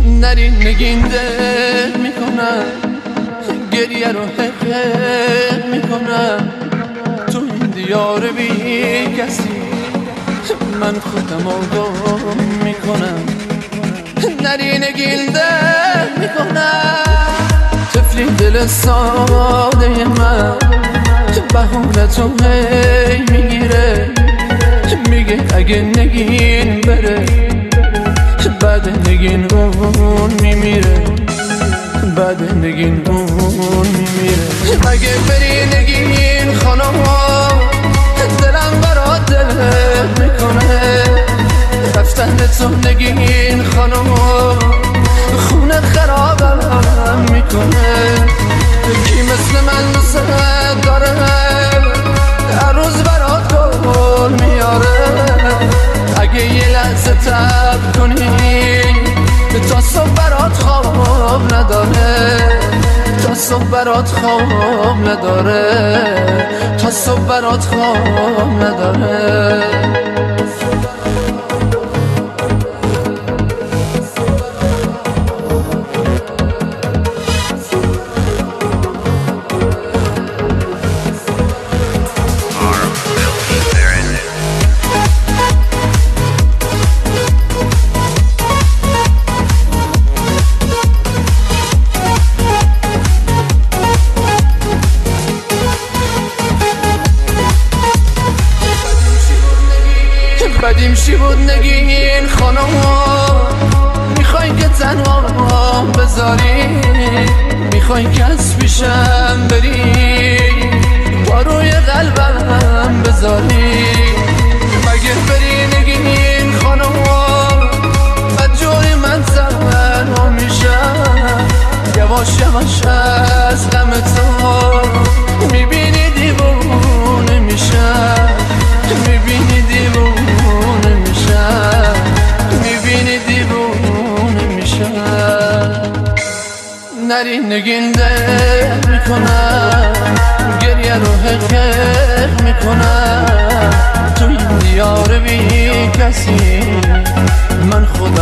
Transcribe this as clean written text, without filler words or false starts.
نرین نگین دل میکنم، گریه رو حقیق میکنم. تو این دیار بی کسی من خودم آگاه میکنم. نرین نگین دل میکنم، طفلی دل ساده من بهونه تو هی میگیره، میگه اگه نگین بره بعد نگین اون میمیره، بعد نگین اون میمیره. اگه بری نگین خانم دلم برات دل میکنه، رفتن تو نگین خانم خونه خرابم میکنه. کی مثل من دوست داره هر روز برات گل میاره، اگه یه لحظه تب کنی تا صبح برات خواب نداره، تا صبح برات خواب نداره، تا صبح برات خواب نداره. بدیم چی بود نگین خانم، میخوای که تنها بذاری، میخوای که از پیشم بری با روی قلبم بذاری. مگه بری نگین خانم بدجوری من تنها میشم، یواش یواش از غم تو میبینی دیوونه میشم، میبینی دیوونه میشم، میبینی دیوونه میشم. نرین نگین دل میکنم، گریه رو حقیق میکنم. تو این دیار بی کسی من خودم